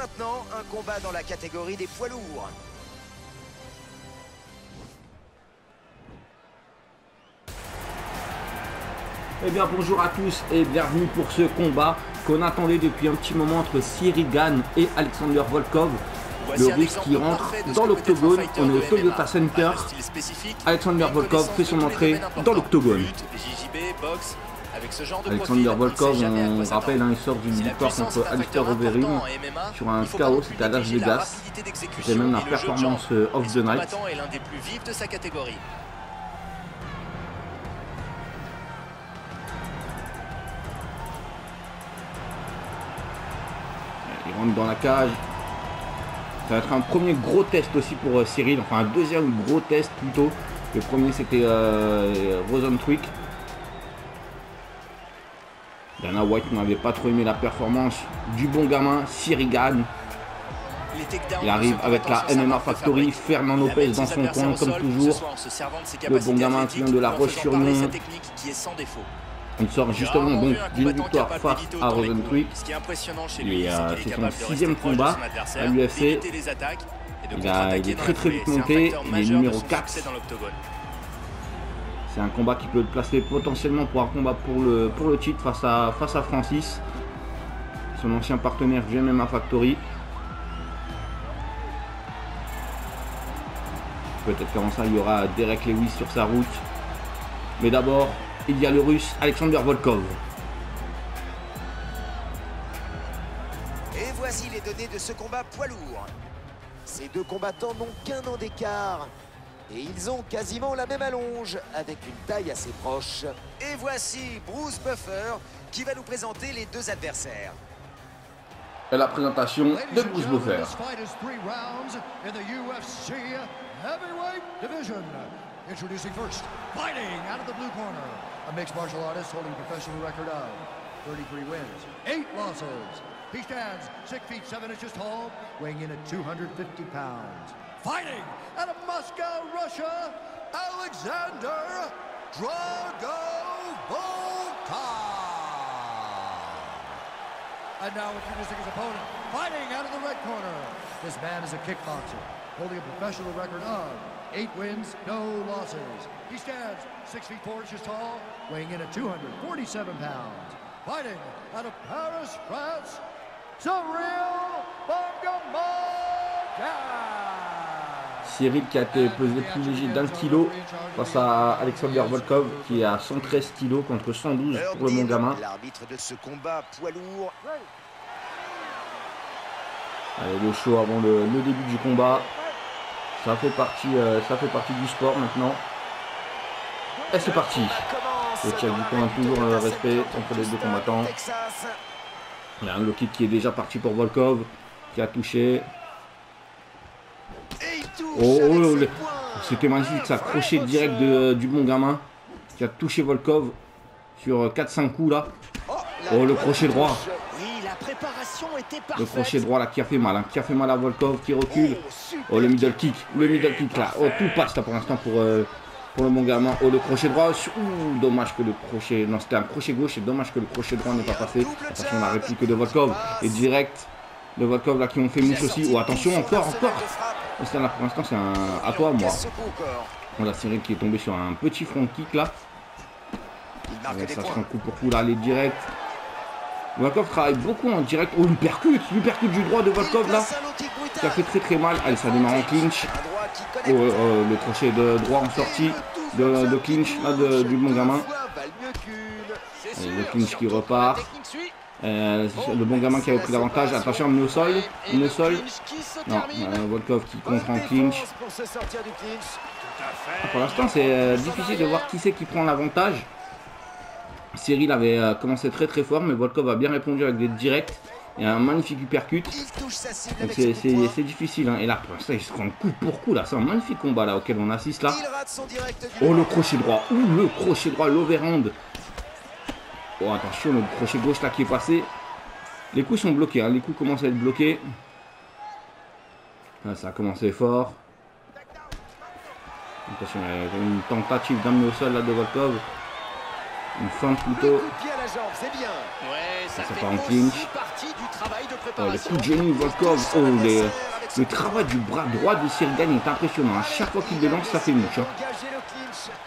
maintenant, un combat dans la catégorie des poids lourds. Eh bien bonjour à tous et bienvenue pour ce combat qu'on attendait depuis un petit moment entre Cyril Gane et Alexander Volkov. Le Russe qui rentre dans l'octogone, on est au Toyota Center. Alexander Volkov fait son entrée dans l'octogone. Alexander Volkov, on rappelle, il sort d'une victoire contre Alistair Overeem sur un KO, c'était à Las Vegas. C'était même la performance of the night. Il rentre dans la cage. Ça va être un premier gros test aussi pour Cyril, enfin un deuxième gros test plutôt. Le premier c'était Rosenstruik. Dana White n'avait pas trop aimé la performance du bon gamin Cyril Gane. Il arrive avec la MMA Factory, Fernand Lopez dans son coin comme toujours. Le bon gamin qui vient de La Roche-sur-Yon. Il sort justement donc d'une victoire face à Rosenstruik. C'est son 6e combat à l'UFC. Il est très vite monté. Il est numéro 4. C'est un combat qui peut le placer potentiellement pour un combat pour le titre face à Francis, son ancien partenaire du MMA Factory. Peut-être qu'avant ça il y aura Derek Lewis sur sa route. Mais d'abord, il y a le Russe Alexander Volkov. Et voici les données de ce combat poids lourd. Ces deux combattants n'ont qu'un an d'écart. Et ils ont quasiment la même allonge, avec une taille assez proche. Et voici Bruce Buffer, qui va nous présenter les deux adversaires. Et la présentation de Bruce Buffer. Introducing first, fighting out of the blue corner, a mixed martial artist holding a professional record of 33 wins, 8 losses. He stands 6 feet 7 inches tall, weighing in at 250 pounds. Fighting out of Moscow, Russia, Alexander Dragovokov. And now introducing his opponent, fighting out of the red corner. This man is a kickboxer, holding a professional record of 8 wins, no losses. He stands 6 feet 4 inches tall, weighing in at 247 pounds. Fighting out of Paris, France, Cyril Bangamaka. Cyril qui a été pesé plus léger d'1 kilo face à Alexander Volkov qui est à 113 kg contre 112 pour le bon gamin. L'arbitre de ce combat poids lourd. Allez, le show avant le début du combat. Ça fait partie du sport maintenant. Et c'est parti. Le check du point, toujours le respect entre les deux combattants. Il y a un low kick qui est déjà parti pour Volkov, qui a touché. Oh, c'était magnifique, ça crochet direct du bon gamin, qui a touché Volkov sur 4-5 coups là. Oh, le crochet droit. Le crochet droit là qui a fait mal, qui a fait mal à Volkov, qui recule. Oh, le middle kick là. Oh, tout passe là pour l'instant pour le bon gamin. Oh, le crochet droit. Ouh, dommage que le crochet. Non, c'était un crochet gauche et dommage que le crochet droit n'est pas passé. Attention, la réplique de Volkov. Et direct, de Volkov là qui ont fait mouche aussi. Oh, attention, encore. Là, pour l'instant, c'est un à toi, moi. On a Cyril qui est tombé sur un petit front kick là. Ça sera coup pour coup là, les directs. Volkov travaille beaucoup en direct. Oh, l'uppercut du droit de Volkov là, qui a fait très mal. Allez, ça démarre en clinch. Oh, le crochet de droit en sortie de clinch là, du bon gamin. Allez, le clinch qui repart. Le bon gamin qui avait pris l'avantage. Attention, amené au sol. Non, Volkov qui contre en clinch. Pour l'instant, c'est difficile de voir qui c'est qui prend l'avantage. Cyril avait commencé très fort, mais Volkov a bien répondu avec des directs et un magnifique uppercut. Donc c'est difficile, hein. Et là pour l'instant il se prend coup pour coup là, c'est un magnifique combat là auquel on assiste là. Oh, le crochet droit, l'overhand. Oh, attention, le crochet gauche là qui est passé. Les coups sont bloqués, hein. Les coups commencent à être bloqués. Là, ça a commencé fort. Attention, il y a une tentative d'amener au sol là de Volkov. Une feinte plutôt. jambes, c'est bien. Ouais, ça Ça fait part en aussi clinch. partie du travail de Oh, le préparation. coup de genou, Volkov. Oh, le travail du bras droit de Cyril Gane est impressionnant. À chaque fois qu'il le lance, ça fait mouche. Hein.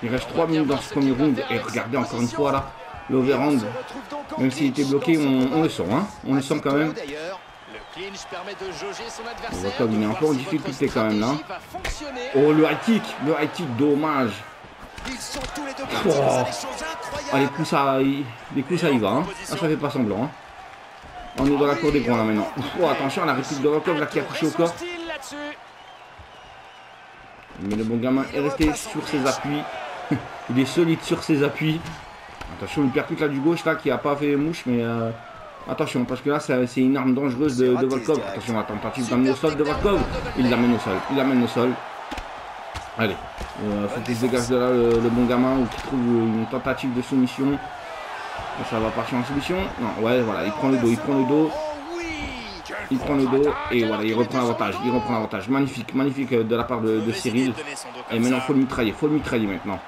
Il reste 3 minutes dans ce premier round. Et regardez encore une fois là, l'overhand. Même s'il était bloqué, on le sent. Hein. On le sent quand même. Le clinch permet de jauger son adversaire. Volkov, il est un peu en difficulté quand même là. Oh, Oh, le high kick, dommage. Ils sont tous les deux Oh. partis dans des choses Ah, les incroyables. coups ça y va. Hein. Ah, ça fait pas semblant. Hein. On est dans la cour des grands là maintenant. Oh, attention, la réplique de Volkov là qui a touché au corps. Mais le bon gamin est resté sur ses appuis. Il est solide sur ses appuis. Attention, une percute là du gauche là qui a pas fait mouche, mais attention parce que là c'est une arme dangereuse de Volkov. Attention, la tentative d'amener au sol de Volkov. Il l'amène au sol. Allez, faut qu'il se dégage de là le bon gamin ou qu'il trouve une tentative de soumission. Ça va partir en soumission. Non, ouais, voilà, il prend le dos. Il prend le dos et voilà, il reprend l'avantage. Magnifique de la part de Cyril. Et maintenant, faut le mitrailler maintenant.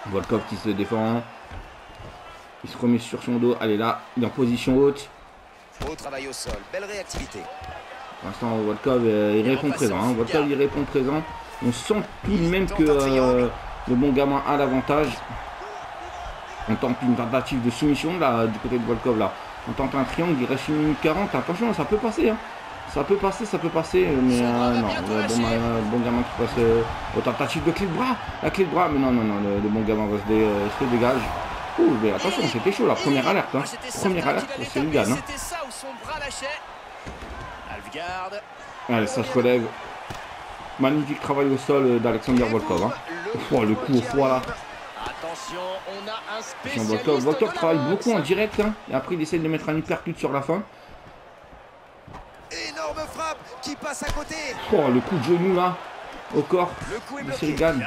Volkov qui se défend. Il se remet sur son dos. Allez là, il est en position haute. Beau travail au sol, belle réactivité. Pour l'instant, Volkov il répond présent. Hein. Volkov il répond présent. On sent tout de même que le bon gamin a l'avantage. On tente une tentative de soumission là, du côté de Volkov là. On tente un triangle, il reste 1 minute 40. Attention, ça peut passer. Hein. Ça peut passer. Mais non, le bon gamin qui passe aux tentatives de clé de bras. La clé de bras, mais non, le bon gamin se dégage. Ouh, mais attention, c'était chaud la première alerte. Hein. Première alerte pour Cyril Gane. Allez, ça se relève. Magnifique travail au sol d'Alexander Volkov. Hein. Oh, le coup au foie là. Attention, Volkov travaille beaucoup en direct. Hein. Et après, il essaie de mettre un uppercut sur la fin. Énorme frappe qui passe à côté. Oh, le coup de genou là. Au corps de Cyril Gane.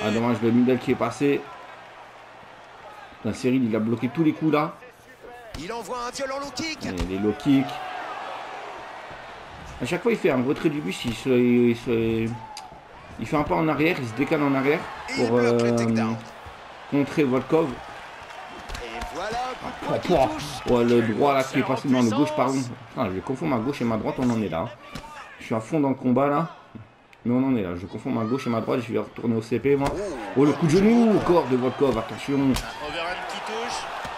Ah, dommage, le middle qui est passé. La Cyril, il a bloqué tous les coups là. Il envoie un violent low kick. Et les low kicks. À chaque fois, il fait un retrait du bus. Il fait un pas en arrière. Il se décale en arrière pour contrer Volkov. Et voilà. Oh, le droit là qui est passé dans le gauche, pardon. Ah, je confonds ma gauche et ma droite. On en est là. Je suis à fond dans le combat là. Mais on en est là. Je confonds ma gauche et ma droite. Je vais retourner au CP moi. Oh, le coup de genou au corps de Volkov. Attention.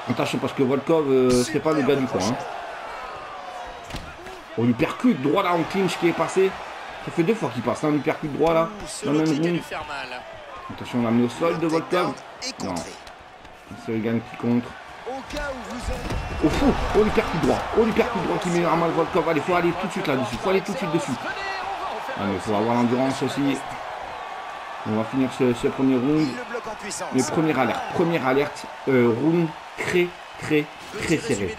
Attention parce que Volkov, c'est pas le gars du coin. Hein. On lui percute droit là en clinch qui est passé. Ça fait 2 fois qu'il passe. Hein, on lui percute droit là. Dans le même round. Attention, on l'a mis au sol de Volkov. Non. C'est le gagne qui contre. Au fou. On lui percute droit. Qui met un mal Volkov. Allez, faut aller tout de suite là-dessus. Ah, mais il faut avoir l'endurance aussi. On va finir ce premier round. Mais première alerte. Round très serré.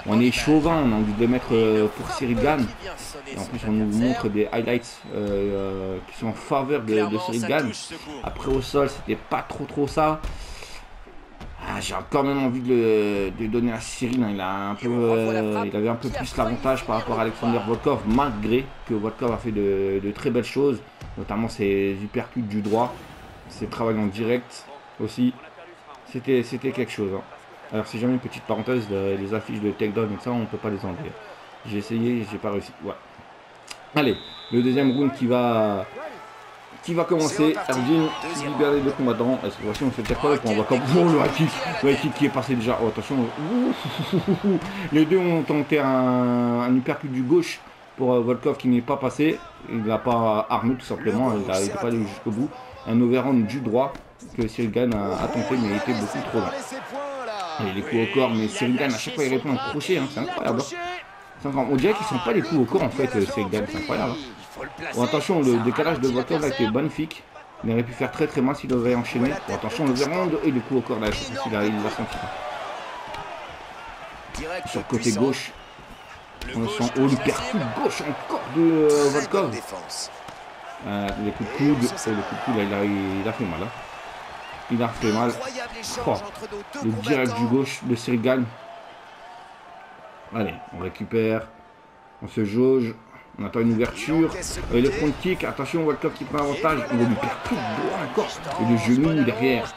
On est chauvin, on a envie de mettre pour Cyril Gane. Et en plus on nous montre des highlights qui sont en faveur de Cyril Gane. Après au sol c'était pas trop ça. Ah, j'ai quand même envie de donner à Cyril. Hein. Il avait un peu plus l'avantage par rapport à Alexander Volkov, malgré que Volkov a fait de très belles choses, notamment ses uppercuts du droit, ses travails en direct aussi. C'était quelque chose. Hein. Alors c'est jamais une petite parenthèse, les affiches de takedown et ça on peut pas les enlever. J'ai essayé, j'ai pas réussi. Ouais. Allez, le deuxième round qui va commencer. Erdine libère les 2 combattants. Cette fois-ci on se fait quoi pour Volkov. Oh, le high kick qui est passé déjà. Oh attention. Les deux ont tenté un uppercut du gauche pour Volkov qui n'est pas passé. Il n'a pas armé tout simplement. Il n'est pas allé jusqu'au bout. Un overhand du droit que Cyril Gane a tenté mais il était beaucoup trop lent. Et les coups au corps, mais Cyril Gane à chaque fois il répond en crochet, hein, c'est incroyable. On dirait qu'ils ne sont pas les coups au corps en fait, Cyril Gane, c'est incroyable. Bon, attention, le décalage de Volkov a été magnifique. Il aurait pu faire très mal s'il avait enchaîné. Bon, attention, le verrand et le coup au corps là, je sais pas s'il l'a senti. Sur le côté gauche, on sent le percute gauche encore de Volkov. Les coups de coude, il a fait mal. Hein. Il a fait mal. Oh, le direct du gauche de Cyril Gane. Allez, on récupère. On se jauge. On attend une ouverture. Et le front kick. Attention, Volkov qui prend l'avantage. On va lui percute droit encore. Et le genou derrière.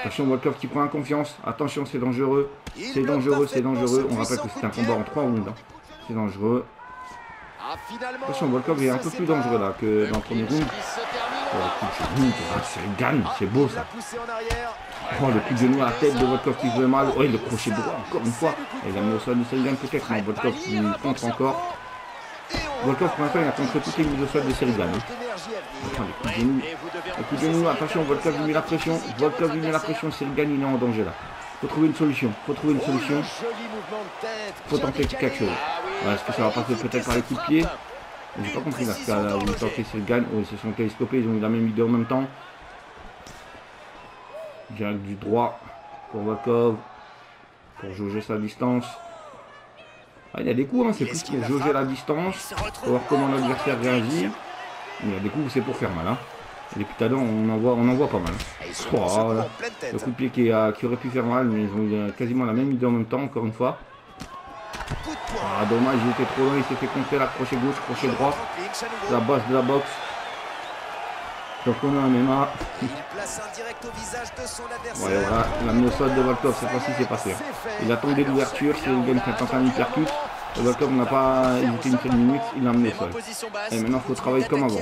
Attention, Volkov qui prend en confiance. Attention, c'est dangereux. C'est dangereux, c'est dangereux. On rappelle que c'est un combat en 3 rounds. Hein. C'est dangereux. Attention, Volkov est un peu plus dangereux là que dans le premier round. Oh, le coup de genou, c'est gagne, c'est beau ça. Oh, le coup de genou à la tête de Volkov qui fait mal. Oh, le crochet droit encore une fois. Et il a mis au sol de Cyril Gane peut-être, mais Volkov qui contre encore. Volkov pour l'instant il a contré toutes les mises au sol de Cyril Gane. Attends, le coup de genou. Le coup de genou, attention, Volkov lui met la pression. Volkov lui met la pression, Cyril Gane il est en danger là. Faut trouver une solution, faut tenter quelque chose. Est-ce que ça va passer peut-être par les coups de pied? J'ai pas compris là, parce que où il Cyril Gane, ils se sont télescopés, ils ont eu la même idée en même temps. Direct du droit pour Volkov, pour jauger sa distance. Ah, il y a des coups, hein, c'est plus pour jauger la distance, pour voir comment l'adversaire réagit. Il y a des coups où c'est pour faire mal. Hein. Et depuis tout à l'heure, on en voit pas mal. Oh, là. Le coup de pied qui aurait pu faire mal, mais ils ont eu quasiment la même idée en même temps, encore une fois. Ah, dommage, il était trop loin, il s'est fait contrer la crochet gauche, crochet droit. La base de la boxe. Donc on a un MMA. Ouais, voilà, la mis au sol de Volkov, cette fois-ci c'est passé. Il a tenté l'ouverture, c'est le game qui a tenté un hypercut. Volkov n'a pas hésité une seule minute, il l'a amené au sol. Et maintenant il faut travailler comme avant.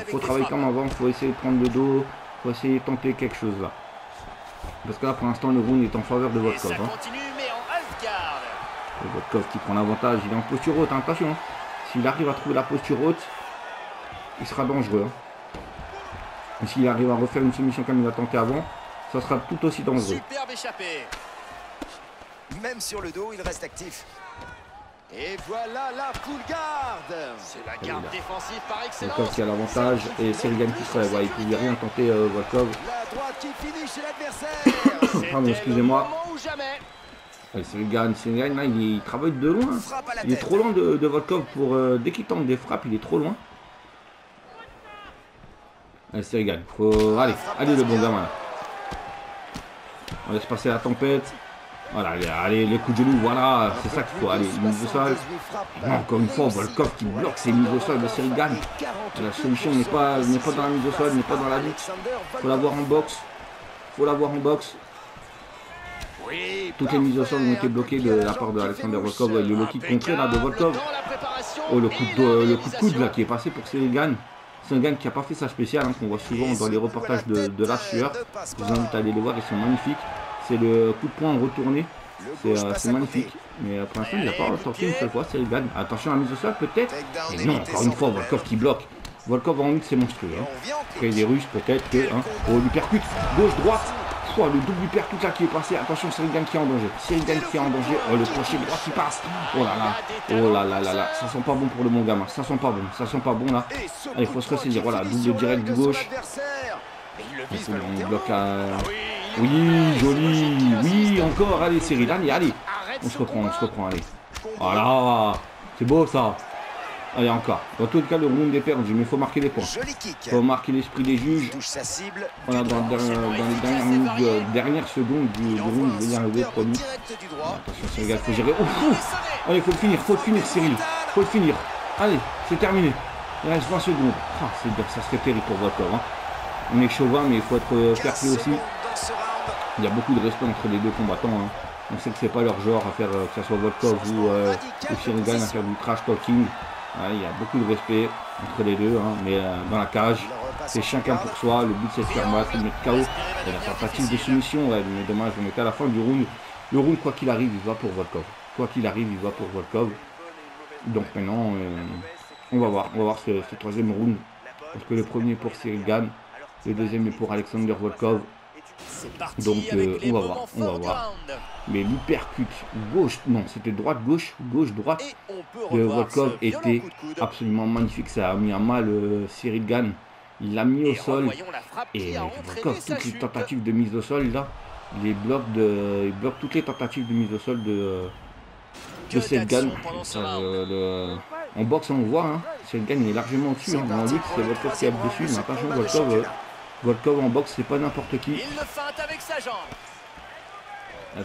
Il faut essayer de prendre le dos, il faut essayer de tenter quelque chose là. Parce que là pour l'instant le round est en faveur de Volkov. Hein. Volkov qui prend l'avantage, il est en posture haute, hein, attention. S'il arrive à trouver la posture haute, il sera dangereux. Hein. Et s'il arrive à refaire une soumission comme il a tenté avant, ça sera tout aussi dangereux. Superbe échappé. Même sur le dos, il reste actif. Et voilà la full garde. C'est la garde défensive par excellence. Volkov qui a l'avantage et Cyril Gane qui se relève. Ouais, il ne pouvait rien tenter Volkov. La droite qui finit chez l'adversaire. Pardon, excusez-moi. Cyril Gane, là, il travaille de loin. Il est trop loin de Volkov pour dès qu'il tente des frappes, il est trop loin. Allez, Cyril Gane, faut allez le bon gamin là. On laisse passer la tempête. Voilà, allez, les coups de genou, voilà, c'est ça qu'il faut. Allez, mise au sol. Encore une fois, Volkov qui bloque ses mises au sol de Cyril Gane. La solution n'est pas dans la mise au sol, n'est pas dans la lutte. Faut l'avoir en boxe. Toutes les mises au sol ont été bloquées de la part de Alexander Volkov. Le low kick contré là de Volkov. Oh, le coup de coude là qui est passé pour Cyril Gane. C'est un gars qui n'a pas fait sa spéciale, hein, qu'on voit souvent dans les reportages de la sueur. Je vous invite à aller les voir, ils sont magnifiques. C'est le coup de poing retourné. C'est magnifique. Mais pour l'instant, il n'a pas tenté une seule fois, Cyril Gane. Attention à la mise au sol peut-être. Et non, encore une fois, Volkov qui bloque. Volkov en lutte, c'est monstrueux. Hein. Après, il est russe peut-être que. Hein. Oh, il percute. Gauche, droite. Oh, le double hypercut là qui est passé. Attention, Cyril Gane qui est en danger. Oh, le crochet droit qui passe. Oh là là. Ça sent pas bon pour le bon gamin. Ça sent pas bon là. Allez, il faut se ressaisir. Voilà, double direct du gauche. On bloque à. Oui, joli. Oui, encore. Allez, Cyril. Allez. On se reprend, allez. Voilà. C'est beau ça. Allez, encore. Dans tout le cas, le round est perdu, mais il faut marquer les points. Il faut marquer l'esprit des juges. Voilà, dans les dernières secondes du round, je vais y arriver, promis. Attention, Cyril Gane, il faut gérer. Allez, il faut le finir, Cyril. Faut le finir. Allez, c'est terminé. Il reste 20 secondes. Ah, ça serait terrible pour Volkov. Hein. On est chauvin, mais il faut être fair play aussi. Il y a beaucoup de respect entre les deux combattants. Hein. On sait que c'est pas leur genre à faire, que ce soit Volkov ou Cyril Gane, à faire du trash talking. Ouais, il y a beaucoup de respect entre les deux, hein, mais dans la cage, c'est chacun pour soi. Le but c'est de faire mal, de mettre KO. Et la tentative de soumission, ouais, mais dommage, on était à la fin du round. Le round, quoi qu'il arrive, il va pour Volkov. Donc maintenant, on va voir ce troisième round. Parce que le premier est pour Cyril Gane, le deuxième est pour Alexander Volkov. Donc on va voir. Mais l'hypercut gauche, non, c'était droite-gauche de Volkov était absolument magnifique. Ça a mis à mal Cyril Gane. Il l'a mis au sol. Et Volkov, toutes les tentatives de mise au sol, là, il bloque toutes les tentatives de mise au sol de Cyril Gane. En boxe, on voit, hein, Cyril Gane est largement au-dessus. Hein. En lutte, c'est Volkov qui est dessus. Mais attention, Volkov en boxe, c'est pas n'importe qui.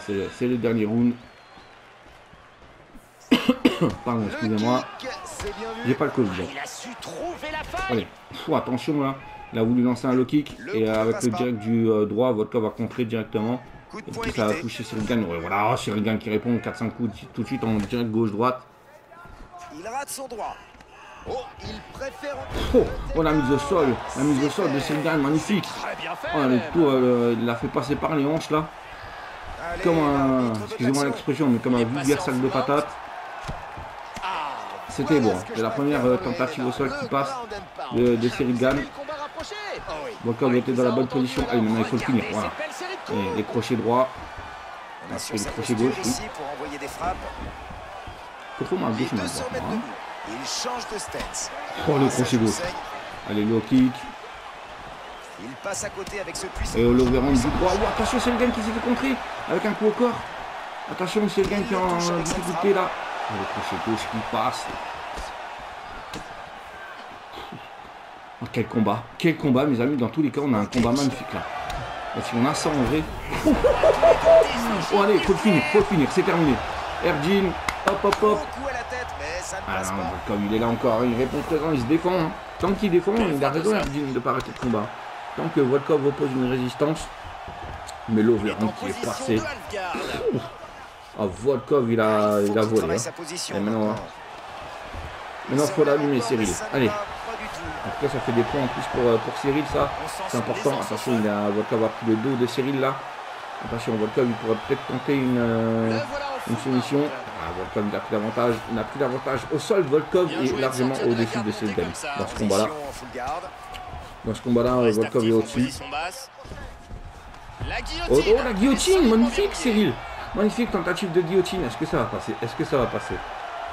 C'est le dernier round. Pardon, excusez-moi. J'ai pas le Covid. Il a su trouver la faille. Allez, attention là. Il a voulu lancer un low kick. Et avec le direct du droit, Volkov va contrer directement. Et puis ça va toucher Cyril Gane. Ouais, voilà, Cyril Gane qui répond 4-5 coups tout de suite en direct gauche-droite. Il rate son droit. Oh, il préfère... Oh, la mise au sol. La mise au sol de Cyril Gane, magnifique. Très bien fait. Oh, le tout, il l'a fait passer par les hanches là. Allez, Comme un, l'arbitre veut excusez-moi l'action. l'expression, mais comme un vulgaire sac de patates. C'était bon. C'est la première tentative au sol qui passe de Cyril Gane. Volkov était dans la bonne position. Allez, maintenant il faut le finir. Voilà. Et les crochets droits. On est sur Et sa les crochets posture gauche. Oui. ici pour envoyer des frappes. Comment à Les gauche, 200 mètres maintenant. debout. Il change de stance. Oh, le Ça crochet joue gauche. saigne. Allez, low kick. Il passe à côté avec ce puissant. Et l'overhand du droit. Oh, attention, c'est le Gane qui s'est fait contrer avec un coup au corps. Attention, c'est le Gane qui est en difficulté là. Oh, le crochet gauche qui passe. Oh, quel combat mes amis, dans tous les cas on a un combat magnifique là. Et si on a ça en vrai. Oh allez, faut le finir, c'est terminé. Ergin, hop hop hop. Beaucoup à la tête, mais ça ne Ah passe non, pas. comme il est là encore, il répond présent, il se défend. Hein. Tant qu'il défend, il a raison Ergin de ne pas arrêter le combat. Tant que Volkov oppose une résistance. Mais l'overhand qui est passé. Ah, Volkov il a Il volé. travaille Hein. sa position. Et maintenant Il faut l'allumer semble Cyril. encore, mais ça Allez. ne va pas du tout. En tout cas, ça fait des points en plus pour Cyril, ça. C'est important. Attention, Volkov a pris le dos de Cyril, là. Attention, Volkov, il pourrait peut-être tenter une soumission. Ah, Volkov, il a pris l'avantage. Il a pris l'avantage au sol. Volkov est largement au-dessus de Cyril Gane dans ce combat-là. Position en full guard. Dans ce combat-là, Volkov est au-dessus. La Oh, guillotine. la guillotine, magnifique, Cyril. Magnifique tentative de guillotine. Est-ce que ça va passer? Est-ce que ça va passer?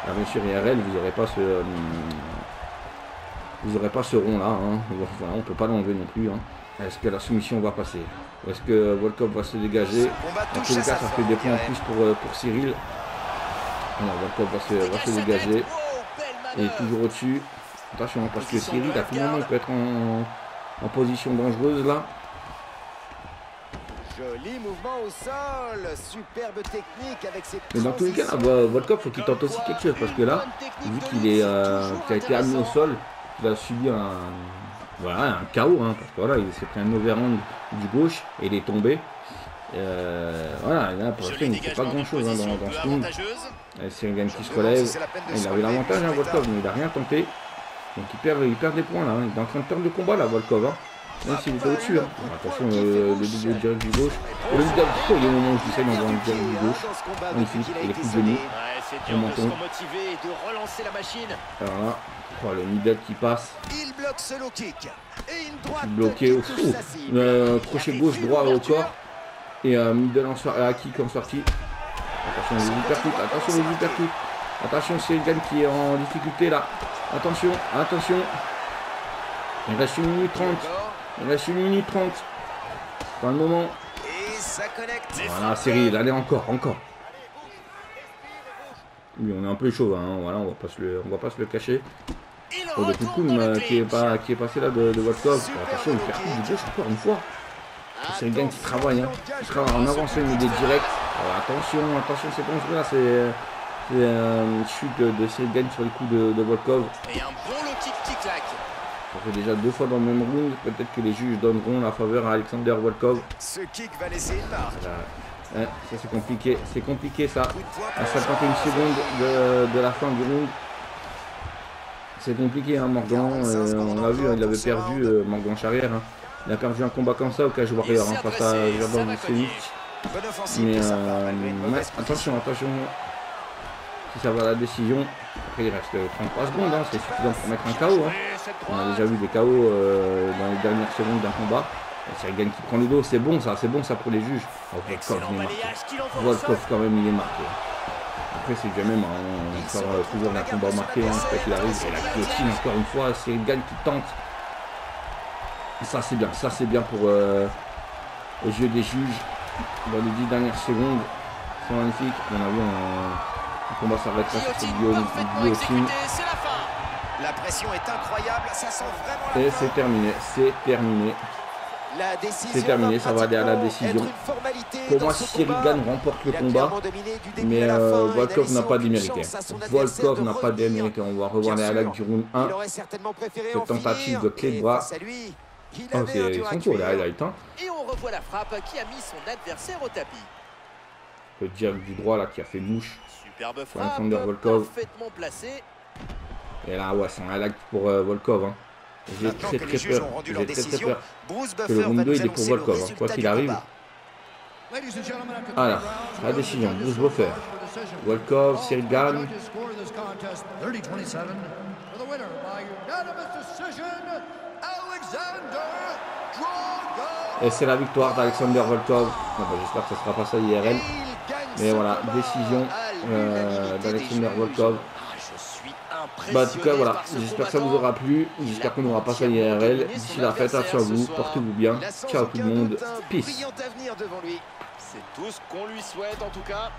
Alors, bien sûr, IRL, vous n'aurez pas ce... Vous n'aurez pas ce rond là, hein. Voilà, on ne peut pas l'enlever non plus. Hein. Est-ce que la soumission va passer? Est-ce que Volkov va se dégager? En tous les cas, ça fait des points en plus pour Cyril. Alors, Volkov va se dégager. Et toujours au-dessus. Attention, parce que Cyril, à tout moment, il peut être en position dangereuse là. Joli mouvement au sol. Superbe technique avec ses Mais dans tous les cas, Volkov, faut qu'il tente aussi quelque chose. Parce que là, vu qu'il a été amené au sol, il a subi un KO, hein, parce que voilà, il s'est pris un overhand du gauche et il est tombé. Voilà, et là pour l'instant il ne fait pas grand chose hein, dans ce round. Cyril Gane qui se relève. Il avait l'avantage hein, Volkov, mais il n'a rien tenté. Donc il perd des points là. Hein. Il est en train de perdre le combat là, Volkov. Hein. Même s'il était au-dessus. Hein. Attention, le double direct du gauche. Et le direct du gauche, il y a un moment où j'essaie d'envoyer un direct du gauche. Magnifique, il est coup de genou. C'est dur de se remotiver et de relancer la machine. Alors là, oh, le middle qui passe. Il bloque ce low kick. Et une droite Bloqué au qui touche fou. sa cible. Crochet gauche, droit au corps. Et middle kick en sortie. Attention les uppercuts, attention les uppercuts. Attention, c'est Gane qui est en difficulté là. Attention, attention. Il reste 1 minute 30. Il reste 1 minute 30. Dans le moment. Et ça connecte. Voilà, Cyril, allez encore. Oui, on est un peu chaud, hein. Voilà, on va pas se le cacher. Oh, le coup de coude qui est passé là de Volkov. Attention, il fait du gauche encore une fois. C'est le Gane qui travaille, hein. Qui travaille en avancée, mais des directs. Attention, c'est dangereux là, c'est une chute de Cyril Gane sur les coups de Volkov. Et un bon low kick qui claque. Ça fait déjà 2 fois dans le même round. Peut-être que les juges donneront la faveur à Alexander Volkov. Ce kick va laisser une marque. Voilà. Ça c'est compliqué ça. À 51 secondes de la fin du round. C'est compliqué hein, Morgan. On l'a vu, hein, il avait perdu Morgan Charrière. Hein. Il a perdu un combat comme ça au Cage Warrior hein, face à Jordan Vucevic. Bonne offensive Mais de sa part, malgré une mauvaise attention. Si ça va à la décision. Après il reste 33 secondes, hein, c'est suffisant pour mettre un KO. Hein. On a déjà vu des KO dans les dernières secondes d'un combat. C'est Gane qui prend le dos, c'est bon ça pour les juges. Oh, Volkov il est marqué. Volkov quand même il est marqué. Après c'est jamais hein, on sort toujours d'un combat marqué, hein, quoi qu'il arrive. Et la guillotine encore une fois, c'est Gane qui tente. Ça c'est bien pour aux yeux des juges. Dans les 10 dernières secondes, c'est magnifique. On a vu un combat s'arrête là sur cette guillotine. C'est la fin. La pression est incroyable, ça sent vraiment la Et fin. c'est terminé. La décision c'est terminé, ça va aller à la pratiquement décision. être une formalité Pour dans moi, ce Cyril combat. Gane remporte le Il a combat, clairement dominé du début mais à la fin et Volkov n'a n'a laissé pas aucune démérité. chance à son adversaire Volkov de n'a pas revenir. démérité. On va revoir Bien les sûr, highlights du round 1. il aurait certainement préféré Cette en finir, tentative de clé de et bras. face à lui, il Oh, avait un ils dur à sont cool les cuire. highlights. Hein. Et on revoit la frappe qui a mis son adversaire au tapis. Le direct du droit là qui a fait mouche. Superbe Pour frappe, Alexander Volkov. parfaitement placée. Et là, ouais, c'est un highlight pour Volkov. Hein. J'ai Maintenant très que très les juges peur. ont rendu J'ai leur très très décision, peur Bruce que le Buffer round va 2 nous il est pour annoncer le Volkov. Hein. Quoi résultat qu'il du arrive. combat. Ladies and gentlemen, after three Alors, rounds, la décision, the Bruce judges Buffer. scored for decision. Volkov, All Cyril three Gane. judges score this contest 30-27 for the winner by unanimous decision, Alexander Drago. Et c'est la victoire d'Alexander Volkov. Ah bah, j'espère que ce ne sera pas ça IRL. Et il gagne Mais ce voilà, combat décision à l'unanimité d'Alexander des Volkov. juges. Je suis impressionné Bah, en tout cas, voilà. par ce J'espère que ça vous combattant. aura plu. J'espère qu'on n'aura pas ça IRL. D'ici la fête, attention à vous. Portez-vous bien. Il a sans Ciao tout le aucun monde. doute un Peace. brillant avenir devant lui. C'est tout ce qu'on lui souhaite en tout cas.